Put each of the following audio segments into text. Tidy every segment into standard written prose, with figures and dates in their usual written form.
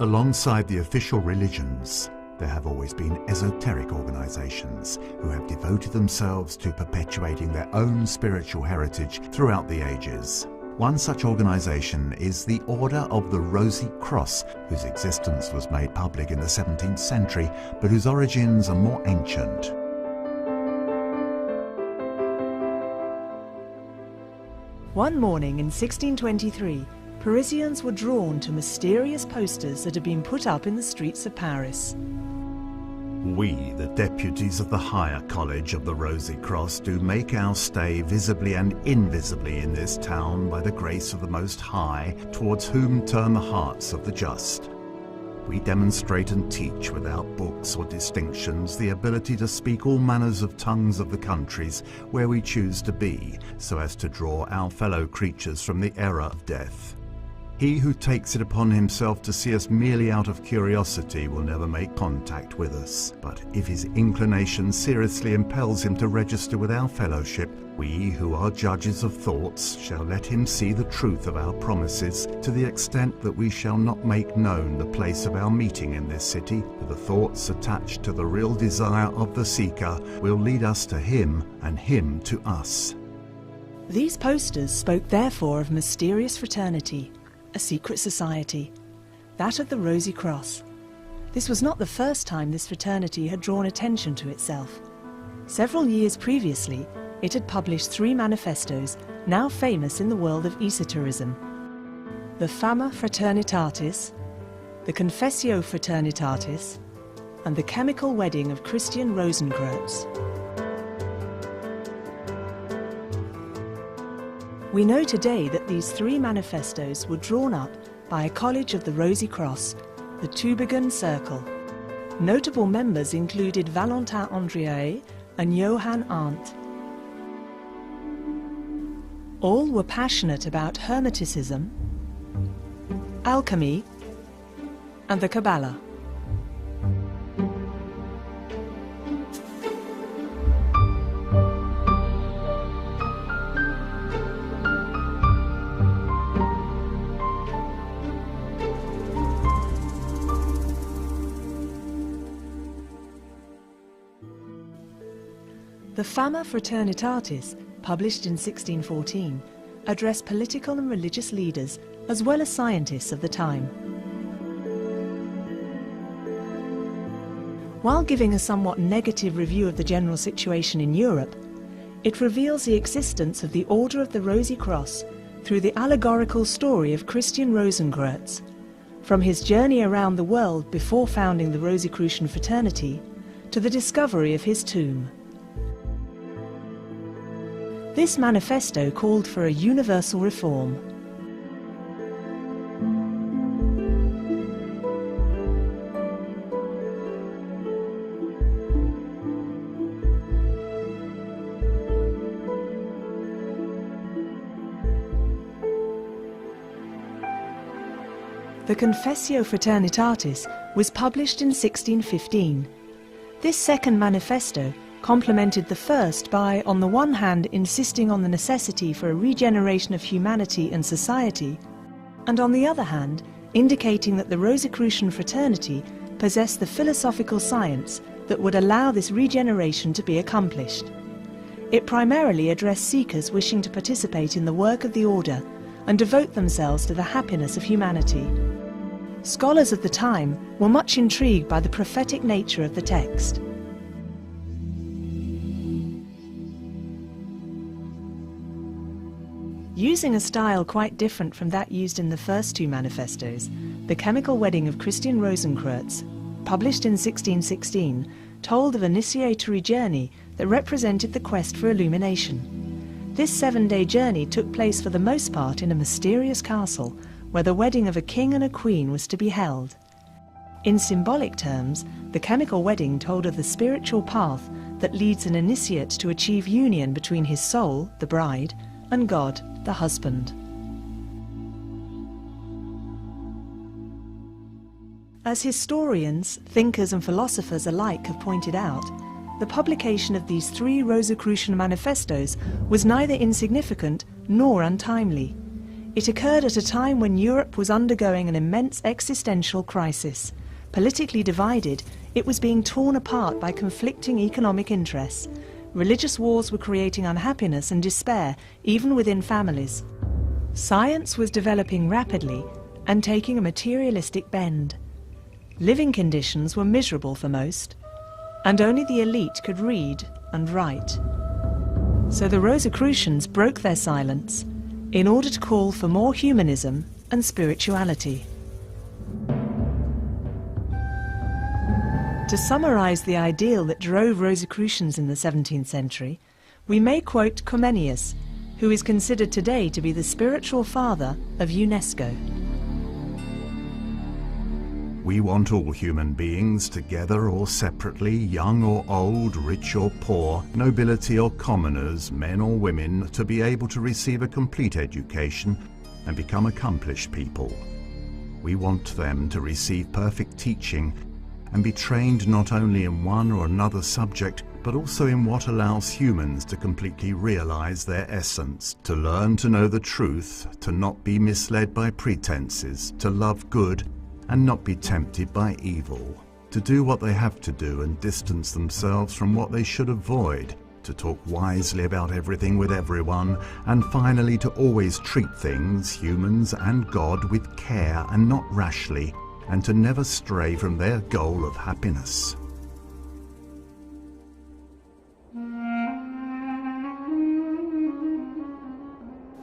Alongside the official religions, there have always been esoteric organizations who have devoted themselves to perpetuating their own spiritual heritage throughout the ages. One such organization is the Order of the Rosy Cross, whose existence was made public in the 17th century, but whose origins are more ancient. One morning in 1623, Parisians were drawn to mysterious posters that had been put up in the streets of Paris. We, the deputies of the higher college of the Rosy Cross, do make our stay visibly and invisibly in this town by the grace of the Most High, towards whom turn the hearts of the just. We demonstrate and teach without books or distinctions the ability to speak all manners of tongues of the countries where we choose to be, so as to draw our fellow creatures from the error of death. He who takes it upon himself to see us merely out of curiosity will never make contact with us. But if his inclination seriously impels him to register with our fellowship, we who are judges of thoughts shall let him see the truth of our promises, to the extent that we shall not make known the place of our meeting in this city, for the thoughts attached to the real desire of the seeker will lead us to him and him to us. These posters spoke therefore of mysterious fraternity, a secret society, that of the Rosy Cross. This was not the first time this fraternity had drawn attention to itself. Several years previously, it had published 3 manifestos, now famous in the world of esotericism: the Fama Fraternitatis, the Confessio Fraternitatis, and the Chemical Wedding of Christian Rosencreutz. We know today that these 3 manifestos were drawn up by a college of the Rosy Cross, the Tübingen Circle. Notable members included Valentin Andrieux and Johann Arndt. All were passionate about Hermeticism, alchemy, and the Kabbalah. The Fama Fraternitatis, published in 1614, addressed political and religious leaders as well as scientists of the time. While giving a somewhat negative review of the general situation in Europe, it reveals the existence of the Order of the Rosy Cross through the allegorical story of Christian Rosencreutz, from his journey around the world before founding the Rosicrucian Fraternity to the discovery of his tomb. This manifesto called for a universal reform. The Confessio Fraternitatis was published in 1615. This second manifesto complemented the first by, on the one hand, insisting on the necessity for a regeneration of humanity and society, and on the other hand, indicating that the Rosicrucian Fraternity possessed the philosophical science that would allow this regeneration to be accomplished. It primarily addressed seekers wishing to participate in the work of the order and devote themselves to the happiness of humanity. Scholars of the time were much intrigued by the prophetic nature of the text. Using a style quite different from that used in the first 2 manifestos, the Chemical Wedding of Christian Rosencreutz, published in 1616, told of an initiatory journey that represented the quest for illumination. This 7-day journey took place for the most part in a mysterious castle where the wedding of a king and a queen was to be held. In symbolic terms, the chemical wedding told of the spiritual path that leads an initiate to achieve union between his soul, the bride, and God, the husband. As historians, thinkers and philosophers alike have pointed out, the publication of these 3 Rosicrucian manifestos was neither insignificant nor untimely. It occurred at a time when Europe was undergoing an immense existential crisis. Politically divided, it was being torn apart by conflicting economic interests. Religious wars were creating unhappiness and despair, even within families. Science was developing rapidly and taking a materialistic bend. Living conditions were miserable for most, and only the elite could read and write. So the Rosicrucians broke their silence in order to call for more humanism and spirituality. To summarize the ideal that drove Rosicrucians in the 17th century, we may quote Comenius, who is considered today to be the spiritual father of UNESCO. We want all human beings, together or separately, young or old, rich or poor, nobility or commoners, men or women, to be able to receive a complete education and become accomplished people. We want them to receive perfect teaching and be trained not only in one or another subject, but also in what allows humans to completely realize their essence, to learn to know the truth, to not be misled by pretenses, to love good and not be tempted by evil, to do what they have to do and distance themselves from what they should avoid, to talk wisely about everything with everyone, and finally to always treat things, humans and God, with care and not rashly, and to never stray from their goal of happiness.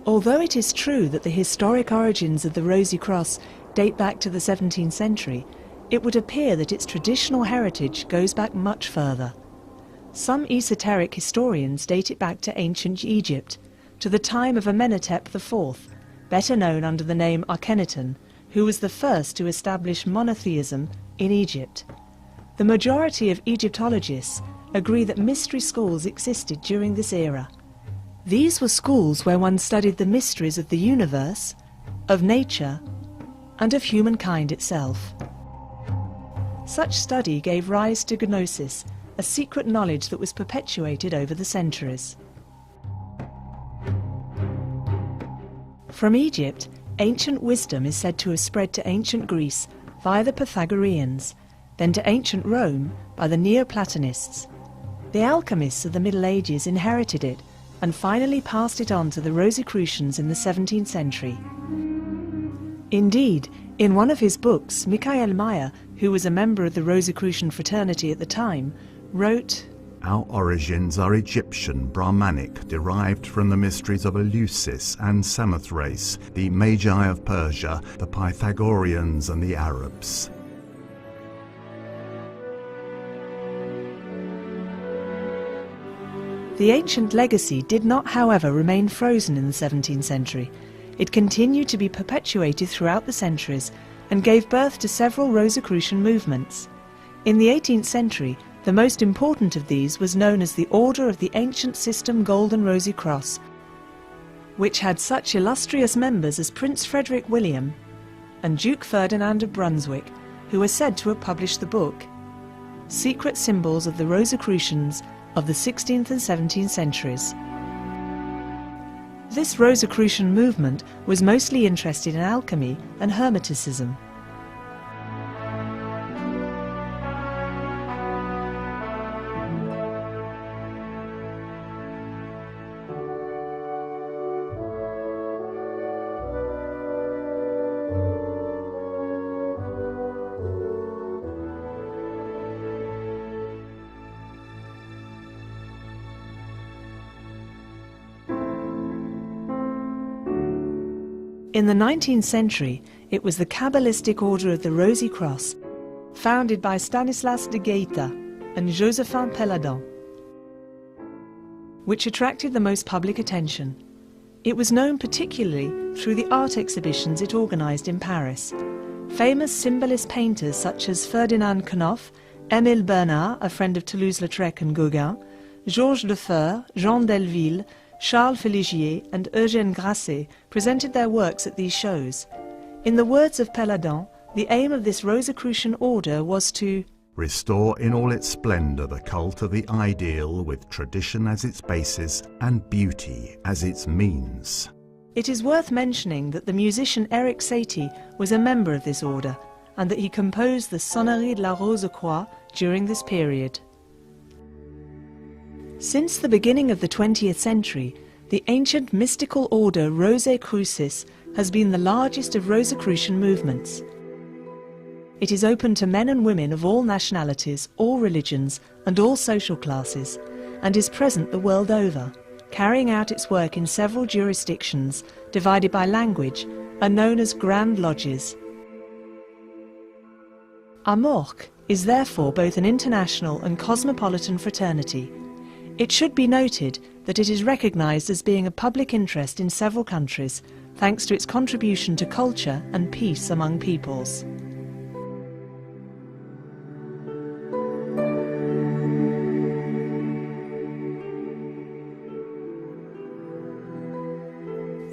Although it is true that the historic origins of the Rosy Cross date back to the 17th century, it would appear that its traditional heritage goes back much further. Some esoteric historians date it back to ancient Egypt, to the time of Amenhotep IV, better known under the name Akhenaten, who was the first to establish monotheism in Egypt. The majority of Egyptologists agree that mystery schools existed during this era. These were schools where one studied the mysteries of the universe, of nature, and of humankind itself. Such study gave rise to Gnosis, a secret knowledge that was perpetuated over the centuries. From Egypt, ancient wisdom is said to have spread to ancient Greece via the Pythagoreans, then to ancient Rome by the Neoplatonists. The alchemists of the Middle Ages inherited it and finally passed it on to the Rosicrucians in the 17th century. Indeed, in one of his books, Michael Mayer, who was a member of the Rosicrucian Fraternity at the time, wrote, "Our origins are Egyptian, Brahmanic, derived from the mysteries of Eleusis and Samothrace, the Magi of Persia, the Pythagoreans and the Arabs." The ancient legacy did not, however, remain frozen in the 17th century. It continued to be perpetuated throughout the centuries and gave birth to several Rosicrucian movements. In the 18th century, the most important of these was known as the Order of the Ancient System Golden Rosy Cross, which had such illustrious members as Prince Frederick William and Duke Ferdinand of Brunswick, who are said to have published the book Secret Symbols of the Rosicrucians of the 16th and 17th centuries. This Rosicrucian movement was mostly interested in alchemy and Hermeticism. In the 19th century, it was the Kabbalistic Order of the Rosy Cross, founded by Stanislas de Gaeta and Josephin Péladan, which attracted the most public attention. It was known particularly through the art exhibitions it organized in Paris. Famous symbolist painters such as Ferdinand Knopf, Émile Bernard, a friend of Toulouse-Lautrec and Gauguin, Georges Lefebvre, Jean Delville, Charles Feligier and Eugène Grasset presented their works at these shows. In the words of Péladan, the aim of this Rosicrucian order was to restore in all its splendor the cult of the ideal, with tradition as its basis and beauty as its means. It is worth mentioning that the musician Eric Satie was a member of this order, and that he composed the Sonnerie de la Rose-Croix during this period. Since the beginning of the 20th century, the ancient mystical order Rosae Crucis has been the largest of Rosicrucian movements. It is open to men and women of all nationalities, all religions, and all social classes, and is present the world over, carrying out its work in several jurisdictions divided by language and known as Grand Lodges. AMORC is therefore both an international and cosmopolitan fraternity. It should be noted that it is recognized as being of public interest in several countries, thanks to its contribution to culture and peace among peoples.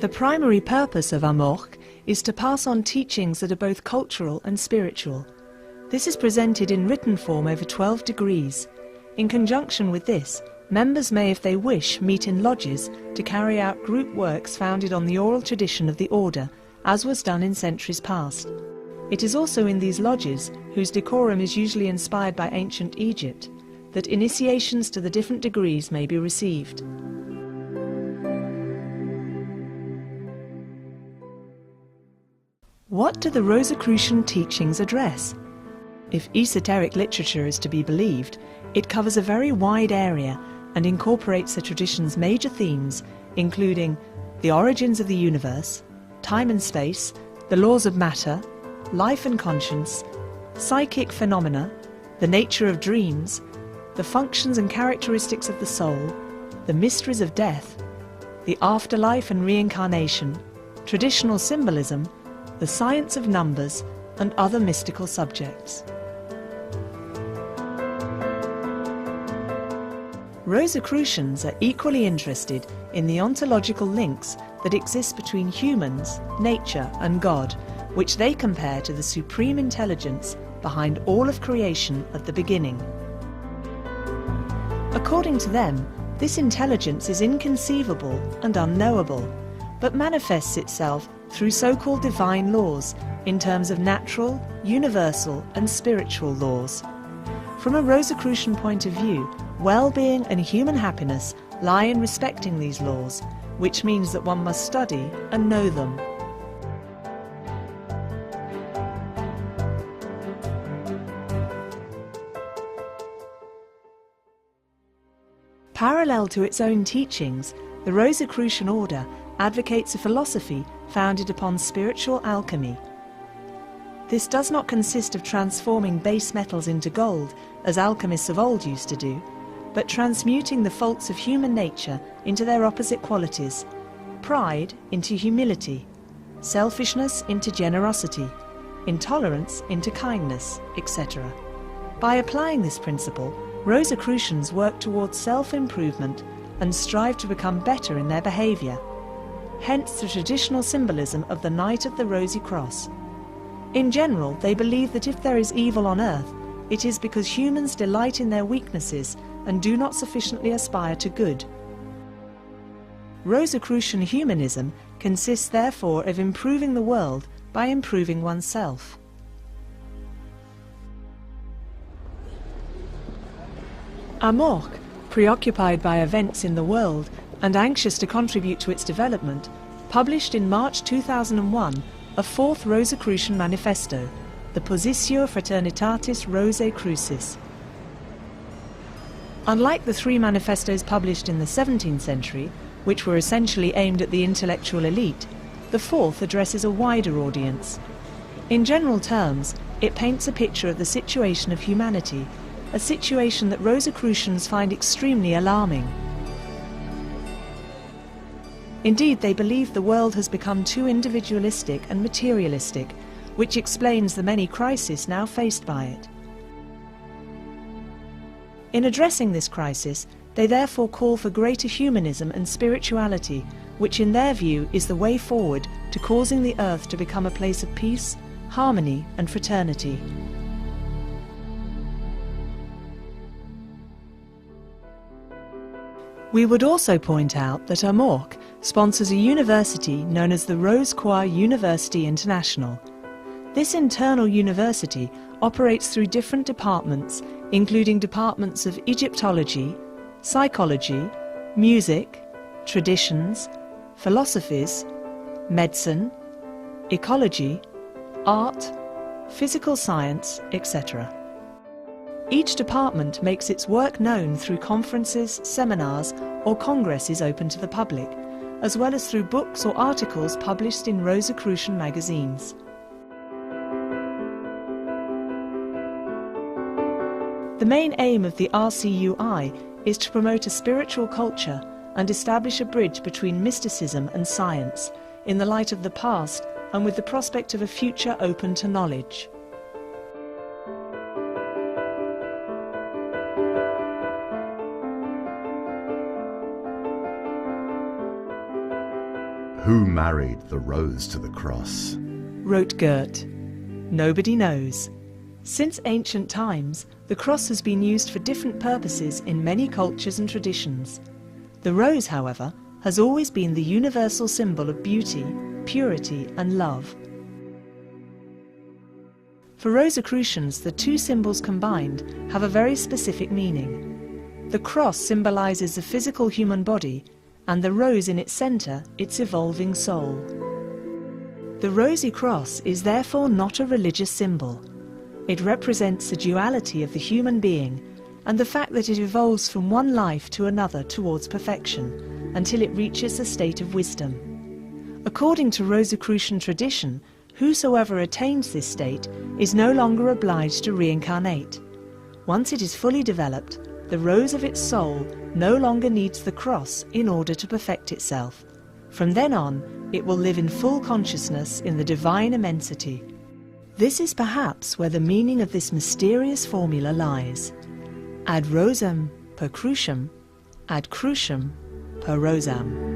The primary purpose of AMORC is to pass on teachings that are both cultural and spiritual. This is presented in written form over 12 degrees. In conjunction with this, members may, if they wish, meet in lodges to carry out group works founded on the oral tradition of the order, as was done in centuries past. It is also in these lodges, whose decorum is usually inspired by ancient Egypt, that initiations to the different degrees may be received. What do the Rosicrucian teachings address? If esoteric literature is to be believed, it covers a very wide area and incorporates the tradition's major themes, including the origins of the universe, time and space, the laws of matter, life and conscience, psychic phenomena, the nature of dreams, the functions and characteristics of the soul, the mysteries of death, the afterlife and reincarnation, traditional symbolism, the science of numbers, and other mystical subjects. Rosicrucians are equally interested in the ontological links that exist between humans, nature, and God, which they compare to the supreme intelligence behind all of creation at the beginning. According to them, this intelligence is inconceivable and unknowable, but manifests itself through so-called divine laws in terms of natural, universal, and spiritual laws. From a Rosicrucian point of view, well-being and human happiness lie in respecting these laws, which means that one must study and know them. Parallel to its own teachings, the Rosicrucian Order advocates a philosophy founded upon spiritual alchemy. This does not consist of transforming base metals into gold, as alchemists of old used to do, but transmuting the faults of human nature into their opposite qualities, pride into humility, selfishness into generosity, intolerance into kindness, etc. By applying this principle, Rosicrucians work towards self-improvement and strive to become better in their behaviour. Hence the traditional symbolism of the Knight of the Rosy Cross. In general, they believe that if there is evil on earth, it is because humans delight in their weaknesses and do not sufficiently aspire to good. Rosicrucian humanism consists therefore of improving the world by improving oneself. AMORC, preoccupied by events in the world and anxious to contribute to its development, published in March 2001 a fourth Rosicrucian manifesto, the Positio Fraternitatis Rosae Crucis. Unlike the three manifestos published in the 17th century, which were essentially aimed at the intellectual elite, the fourth addresses a wider audience. In general terms, it paints a picture of the situation of humanity, a situation that Rosicrucians find extremely alarming. Indeed, they believe the world has become too individualistic and materialistic, which explains the many crises now faced by it. In addressing this crisis, they therefore call for greater humanism and spirituality, which in their view is the way forward to causing the earth to become a place of peace, harmony and fraternity. We would also point out that AMORC sponsors a university known as the Rosicrucian University International. This internal university operates through different departments, including departments of Egyptology, psychology, music, traditions, philosophies, medicine, ecology, art, physical science, etc. Each department makes its work known through conferences, seminars, or congresses open to the public, as well as through books or articles published in Rosicrucian magazines. The main aim of the RCUI is to promote a spiritual culture and establish a bridge between mysticism and science, in the light of the past and with the prospect of a future open to knowledge. Who married the rose to the cross? Wrote Goethe. Nobody knows. Since ancient times, the cross has been used for different purposes in many cultures and traditions. The rose, however, has always been the universal symbol of beauty, purity, and love. For Rosicrucians, the two symbols combined have a very specific meaning. The cross symbolizes the physical human body, and the rose in its center, its evolving soul. The rosy cross is therefore not a religious symbol. It represents the duality of the human being and the fact that it evolves from one life to another towards perfection until it reaches the state of wisdom. According to Rosicrucian tradition, whosoever attains this state is no longer obliged to reincarnate. Once it is fully developed, the rose of its soul no longer needs the cross in order to perfect itself. From then on, it will live in full consciousness in the divine immensity. This is perhaps where the meaning of this mysterious formula lies. Ad rosam per crucium, ad crucium per rosam.